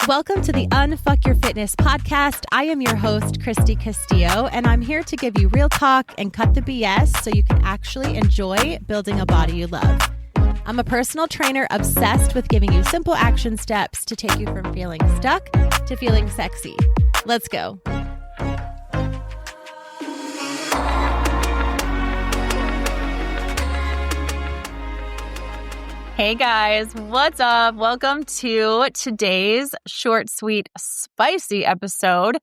Welcome to the Unfuck Your Fitness podcast. I am your host, Christy Castillo, and I'm here to give you real talk and cut the BS so you can actually enjoy building a body you love. I'm a personal trainer obsessed with giving you simple action steps to take you from feeling stuck to feeling sexy. Let's go. Hey guys, what's up? Welcome to today's short, sweet, spicy episode.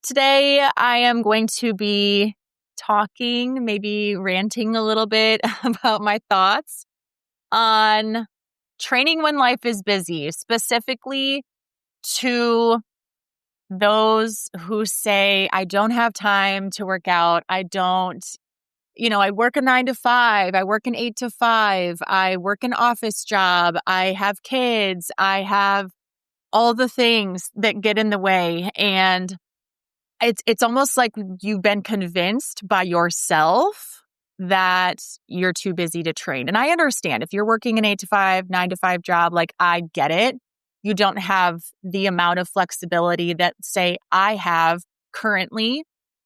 Today, I am going to be talking, maybe ranting a little bit about my thoughts on training when life is busy, specifically to those who say, I don't have time to work out. I work a 9 to 5, I work an 8 to 5, I work an office job, I have kids, I have all the things that get in the way. And it's almost like you've been convinced by yourself that you're too busy to train. And I understand if you're working an 8 to 5, 9 to 5 job, like I get it. You don't have the amount of flexibility that say I have currently,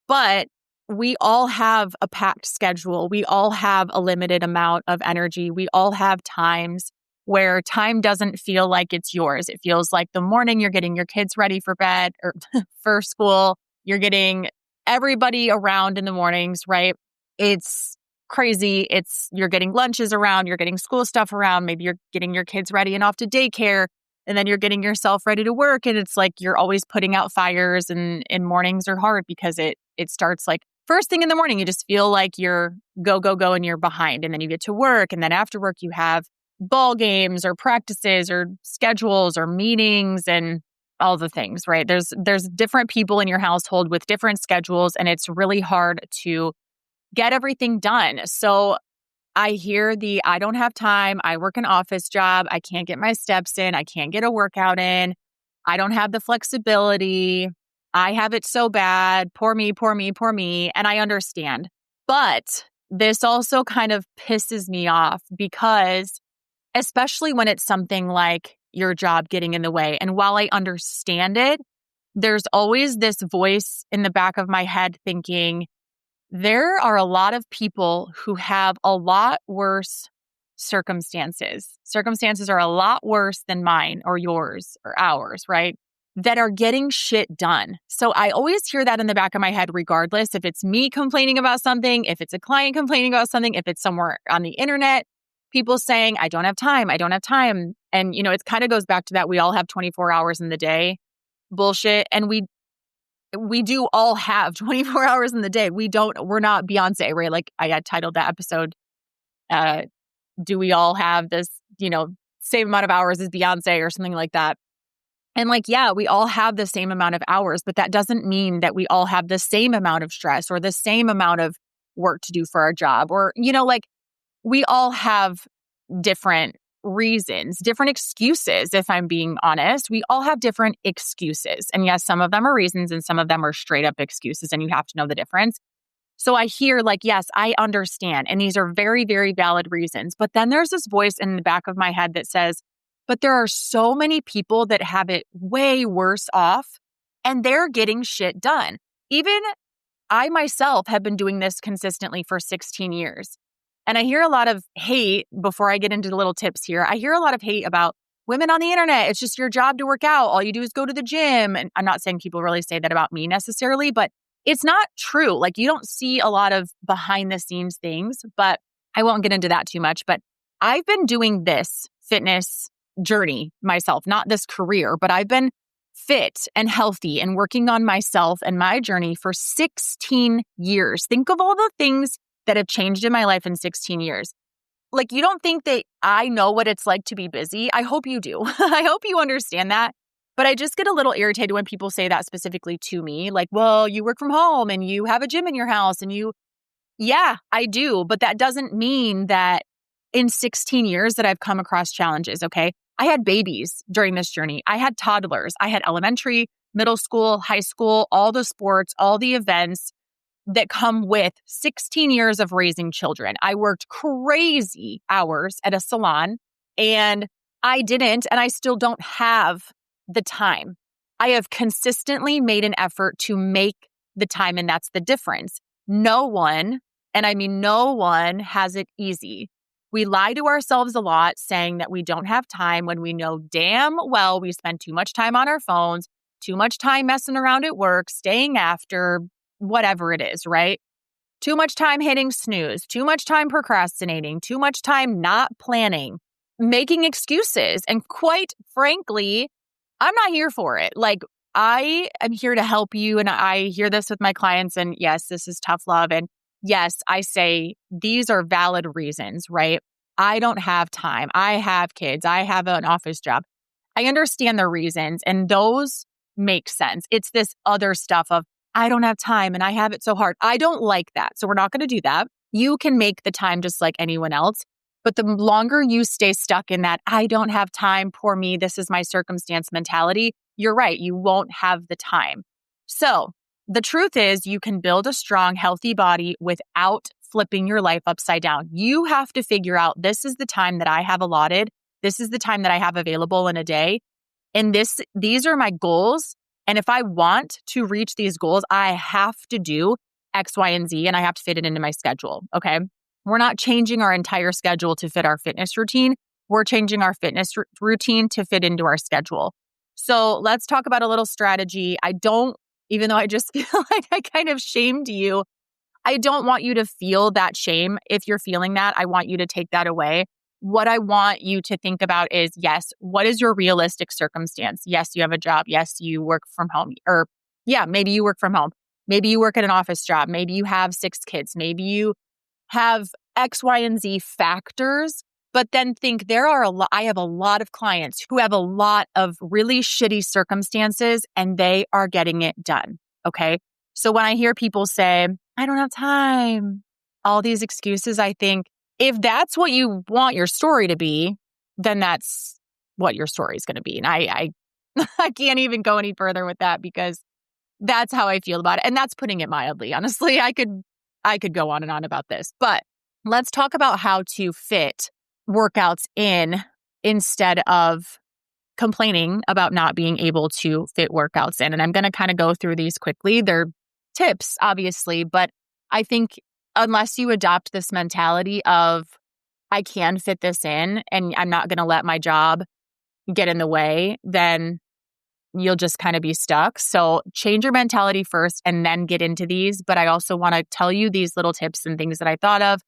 but we all have a packed schedule. We all have a limited amount of energy. We all have times where time doesn't feel like it's yours. It feels like the morning you're getting your kids ready for bed or for school. You're getting everybody around in the mornings, right? It's crazy. You're getting lunches around, you're getting school stuff around. Maybe you're getting your kids ready and off to daycare. And then you're getting yourself ready to work. And it's like you're always putting out fires and mornings are hard because it starts like first thing in the morning, you just feel like you're go, and you're behind. And then you get to work. And then after work, you have ball games or practices or schedules or meetings and all the things, right? There's different people in your household with different schedules. And it's really hard to get everything done. So I hear I don't have time. I work an office job. I can't get my steps in. I can't get a workout in. I don't have the flexibility. I have it so bad. Poor me, poor me, poor me. And I understand. But this also kind of pisses me off because, especially when it's something like your job getting in the way. And while I understand it, there's always this voice in the back of my head thinking, there are a lot of people who have a lot worse circumstances. Circumstances are a lot worse than mine or yours or ours, right? That are getting shit done. So I always hear that in the back of my head, regardless if it's me complaining about something, if it's a client complaining about something, if it's somewhere on the internet, people saying, I don't have time. And, it kind of goes back to that we all have 24 hours in the day bullshit. And we do all have 24 hours in the day. We're not Beyonce, right? Like I had titled that episode, do we all have this, same amount of hours as Beyonce or something like that? And yeah, we all have the same amount of hours, but that doesn't mean that we all have the same amount of stress or the same amount of work to do for our job. Or, we all have different reasons, different excuses, if I'm being honest. We all have different excuses. And yes, some of them are reasons and some of them are straight up excuses, and you have to know the difference. So I hear yes, I understand. And these are very, very valid reasons. But then there's this voice in the back of my head that says, but there are so many people that have it way worse off and they're getting shit done. Even I myself have been doing this consistently for 16 years. And I hear a lot of hate, before I get into the little tips here, I hear a lot of hate about women on the internet. It's just your job to work out. All you do is go to the gym. And I'm not saying people really say that about me necessarily, but it's not true. You don't see a lot of behind the scenes things, but I won't get into that too much. But I've been doing this fitness journey myself, not this career, but I've been fit and healthy and working on myself and my journey for 16 years. Think of all the things that have changed in my life in 16 years. You don't think that I know what it's like to be busy? I hope you do. I hope you understand that. But I just get a little irritated when people say that specifically to me. Well, you work from home and you have a gym in your house and yeah, I do. But that doesn't mean that in 16 years that I've come across challenges, okay? I had babies during this journey. I had toddlers. I had elementary, middle school, high school, all the sports, all the events that come with 16 years of raising children. I worked crazy hours at a salon and I didn't, and I still don't have the time. I have consistently made an effort to make the time, and that's the difference. No one, and I mean no one, has it easy. We lie to ourselves a lot saying that we don't have time when we know damn well we spend too much time on our phones, too much time messing around at work, staying after, whatever it is, right? Too much time hitting snooze, too much time procrastinating, too much time not planning, making excuses. And quite frankly, I'm not here for it. Like, I am here to help you. And I hear this with my clients. And yes, this is tough love. And yes, I say these are valid reasons, right? I don't have time. I have kids. I have an office job. I understand the reasons, and those make sense. It's this other stuff of, I don't have time and I have it so hard. I don't like that. So we're not going to do that. You can make the time just like anyone else. But the longer you stay stuck in that, I don't have time, poor me, this is my circumstance mentality, you're right, you won't have the time. So the truth is, you can build a strong, healthy body without flipping your life upside down. You have to figure out, this is the time that I have allotted. This is the time that I have available in a day. And these are my goals. And if I want to reach these goals, I have to do X, Y, and Z, and I have to fit it into my schedule. Okay. We're not changing our entire schedule to fit our fitness routine. We're changing our fitness routine to fit into our schedule. So let's talk about a little strategy. Even though I just feel like I kind of shamed you, I don't want you to feel that shame. If you're feeling that, I want you to take that away. What I want you to think about is, yes, what is your realistic circumstance? Yes, you have a job. Yes, you work from home. Or yeah, maybe you work from home. Maybe you work at an office job. Maybe you have 6 kids. Maybe you have X, Y, and Z factors. But then think I have a lot of clients who have a lot of really shitty circumstances and they are getting it done. Okay. So when I hear people say, I don't have time, all these excuses, I think, if that's what you want your story to be, then that's what your story is going to be. And I can't even go any further with that because that's how I feel about it. And that's putting it mildly. Honestly, I could go on and on about this, but let's talk about how to fit workouts in instead of complaining about not being able to fit workouts in. And I'm going to kind of go through these quickly. They're tips, obviously, but I think unless you adopt this mentality of, I can fit this in and I'm not going to let my job get in the way, then you'll just kind of be stuck. So change your mentality first and then get into these. But I also want to tell you these little tips and things that I thought of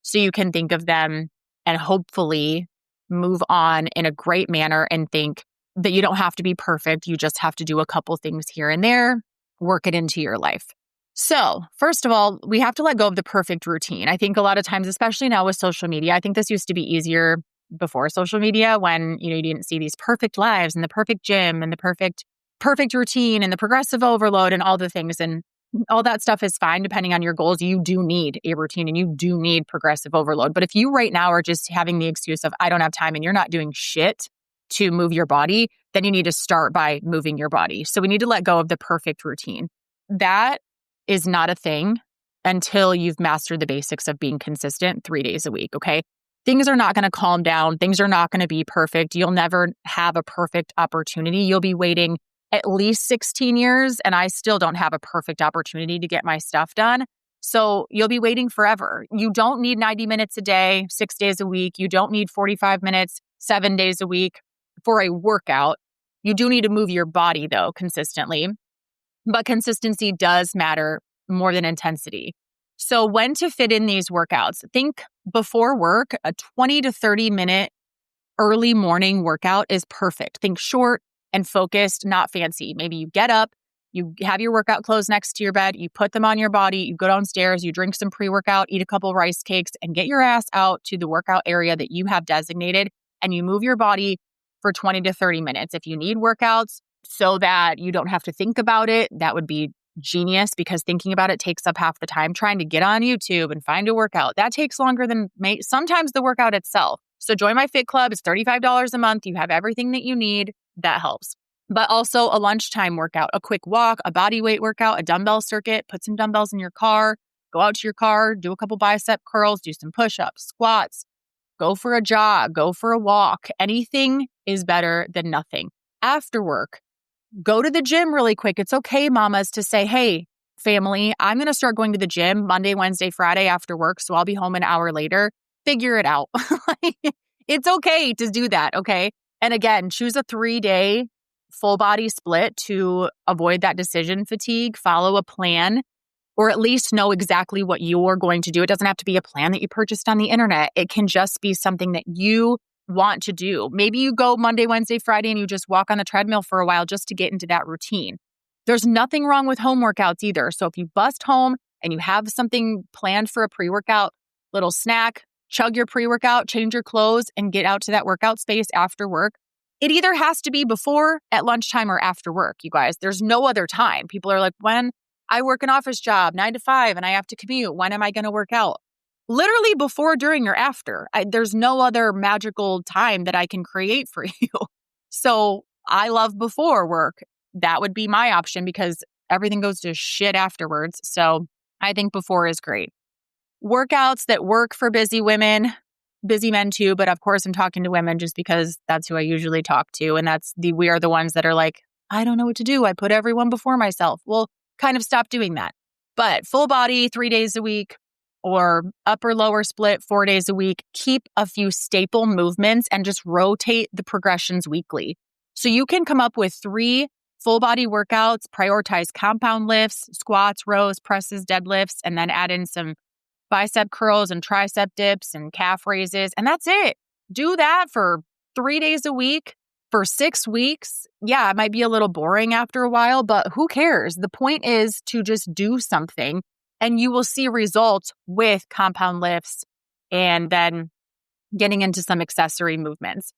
so you can think of them and hopefully move on in a great manner and think that you don't have to be perfect. You just have to do a couple things here and there, work it into your life. So first of all, we have to let go of the perfect routine. I think a lot of times, especially now with social media, I think this used to be easier before social media when, you didn't see these perfect lives and the perfect gym and the perfect routine and the progressive overload and all the things. And all that stuff is fine depending on your goals. You do need a routine and you do need progressive overload. But if you right now are just having the excuse of, I don't have time, and you're not doing shit to move your body, then you need to start by moving your body. So we need to let go of the perfect routine. That is not a thing until you've mastered the basics of being consistent 3 days a week, okay? Things are not going to calm down. Things are not going to be perfect. You'll never have a perfect opportunity. You'll be waiting at least 16 years, and I still don't have a perfect opportunity to get my stuff done. So you'll be waiting forever. You don't need 90 minutes a day, 6 days a week. You don't need 45 minutes, 7 days a week for a workout. You do need to move your body, though, consistently. But consistency does matter more than intensity. So when to fit in these workouts, think before work, a 20 to 30 minute early morning workout is perfect. Think short and focused, not fancy. Maybe you get up, you have your workout clothes next to your bed, you put them on your body, you go downstairs, you drink some pre-workout, eat a couple rice cakes, and get your ass out to the workout area that you have designated, and you move your body for 20 to 30 minutes. If you need workouts so that you don't have to think about it, that would be genius, because thinking about it takes up half the time. Trying to get on YouTube and find a workout, that takes longer than sometimes the workout itself. So join my Fit Club. It's $35 a month. You have everything that you need. That helps. But also a lunchtime workout, a quick walk, a body weight workout, a dumbbell circuit. Put some dumbbells in your car, go out to your car, do a couple bicep curls, do some push-ups, squats, go for a jog, go for a walk. Anything is better than nothing. after work. Go to the gym really quick. It's okay, mamas, to say, hey, family, I'm going to start going to the gym Monday, Wednesday, Friday after work. So I'll be home an hour later. Figure it out. It's okay to do that. Okay. And again, choose a 3-day full body split to avoid that decision fatigue. Follow a plan, or at least know exactly what you're going to do. It doesn't have to be a plan that you purchased on the internet. It can just be something that you want to do. Maybe you go Monday, Wednesday, Friday, and you just walk on the treadmill for a while just to get into that routine. There's nothing wrong with home workouts either. So if you bust home and you have something planned for a pre-workout, little snack, chug your pre-workout, change your clothes, and get out to that workout space after work. It either has to be before, at lunchtime, or after work, you guys. There's no other time. People are like, when I work an office job, 9 to 5, and I have to commute, when am I going to work out? Literally before, during, or after. There's no other magical time that I can create for you. So I love before work. That would be my option because everything goes to shit afterwards. So I think before is great. Workouts that work for busy women, busy men too, but of course I'm talking to women just because that's who I usually talk to. And we are the ones that are like, I don't know what to do. I put everyone before myself. Well, kind of stop doing that. But full body 3 days a week, or upper lower split 4 days a week. Keep a few staple movements and just rotate the progressions weekly. So you can come up with 3 full body workouts, prioritize compound lifts, squats, rows, presses, deadlifts, and then add in some bicep curls and tricep dips and calf raises. And that's it. Do that for 3 days a week for 6 weeks. Yeah, it might be a little boring after a while, but who cares? The point is to just do something. And you will see results with compound lifts and then getting into some accessory movements.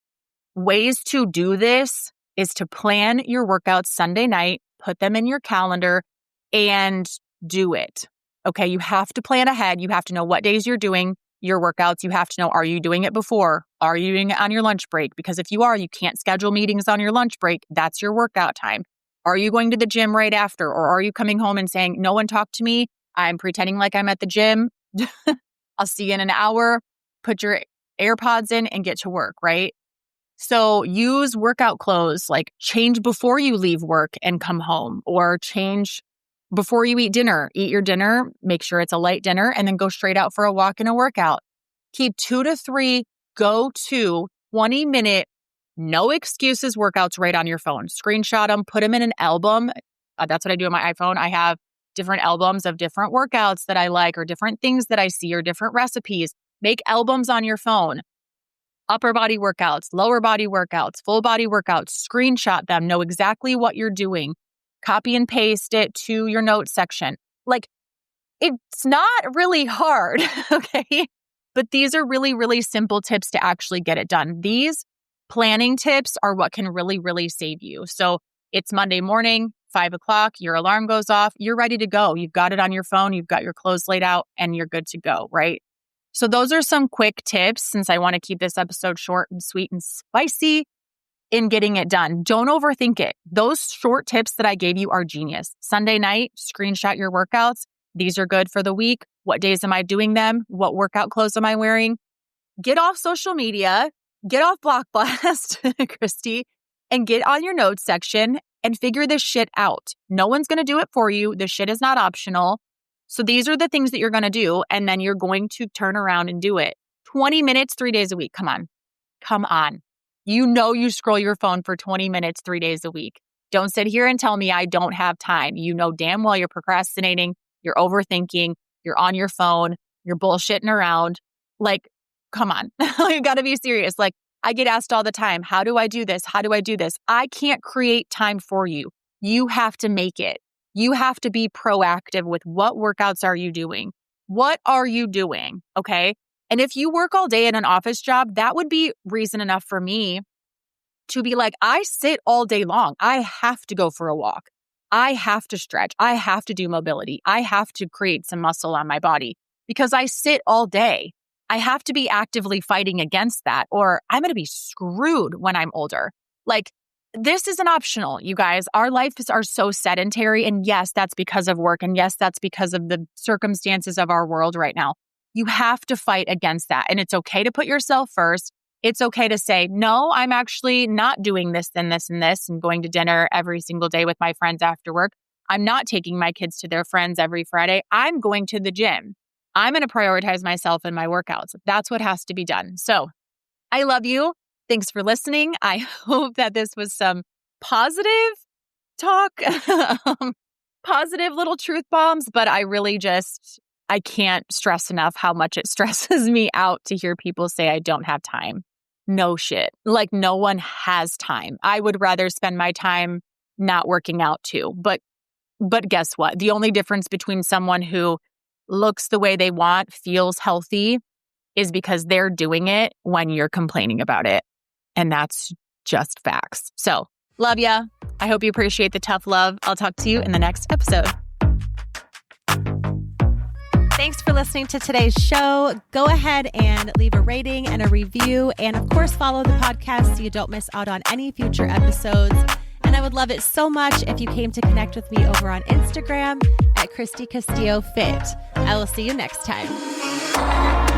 Ways to do this is to plan your workouts Sunday night, put them in your calendar, and do it. Okay, you have to plan ahead. You have to know what days you're doing your workouts. You have to know, are you doing it before? Are you doing it on your lunch break? Because if you are, you can't schedule meetings on your lunch break. That's your workout time. Are you going to the gym right after? Or are you coming home and saying, no one talked to me? I'm pretending like I'm at the gym. I'll see you in an hour. Put your AirPods in and get to work, right? So use workout clothes, like change before you leave work and come home, or change before you eat dinner. Eat your dinner, make sure it's a light dinner, and then go straight out for a walk and a workout. Keep 2 to 3 go-to 20-minute, no excuses workouts right on your phone. Screenshot them, put them in an album. That's what I do on my iPhone. I have different albums of different workouts that I like, or different things that I see, or different recipes. Make albums on your phone. Upper body workouts, lower body workouts, full body workouts. Screenshot them. Know exactly what you're doing. Copy and paste it to your notes section. Like, it's not really hard, okay? But these are really, really simple tips to actually get it done. These planning tips are what can really, really save you. So it's Monday morning, 5 o'clock, your alarm goes off, you're ready to go. You've got it on your phone, you've got your clothes laid out, and you're good to go, right? So those are some quick tips, since I want to keep this episode short and sweet and spicy in getting it done. Don't overthink it. Those short tips that I gave you are genius. Sunday night, screenshot your workouts. These are good for the week. What days am I doing them? What workout clothes am I wearing? Get off social media, get off Block Blast, Christy, and get on your notes section and figure this shit out. No one's going to do it for you. This shit is not optional. So these are the things that you're going to do, and then you're going to turn around and do it. 20 minutes, 3 days a week. Come on. Come on. You know you scroll your phone for 20 minutes, 3 days a week. Don't sit here and tell me I don't have time. You know damn well you're procrastinating, you're overthinking, you're on your phone, you're bullshitting around. Like, come on. You got to be serious. Like, I get asked all the time, how do I do this? How do I do this? I can't create time for you. You have to make it. You have to be proactive with what workouts are you doing? What are you doing? Okay. And if you work all day in an office job, that would be reason enough for me to be like, I sit all day long. I have to go for a walk. I have to stretch. I have to do mobility. I have to create some muscle on my body because I sit all day. I have to be actively fighting against that, or I'm going to be screwed when I'm older. Like, this isn't optional, you guys. Our lives are so sedentary. And yes, that's because of work. And yes, that's because of the circumstances of our world right now. You have to fight against that. And it's okay to put yourself first. it's okay to say, no, I'm actually not doing this and this and this and going to dinner every single day with my friends after work. I'm not taking my kids to their friends every Friday. I'm going to the gym. I'm going to prioritize myself and my workouts. That's what has to be done. So I love you. Thanks for listening. I hope that this was some positive talk, positive little truth bombs, but I can't stress enough how much it stresses me out to hear people say I don't have time. No shit. Like no one has time. I would rather spend my time not working out too. But guess what? The only difference between someone who looks the way they want, feels healthy, is because they're doing it when you're complaining about it. And that's just facts. So love ya. I hope you appreciate the tough love. I'll talk to you in the next episode. Thanks for listening to today's show. Go ahead and leave a rating and a review. And of course, follow the podcast so you don't miss out on any future episodes. And I would love it so much if you came to connect with me over on Instagram at Christy Castillo Fit. I will see you next time.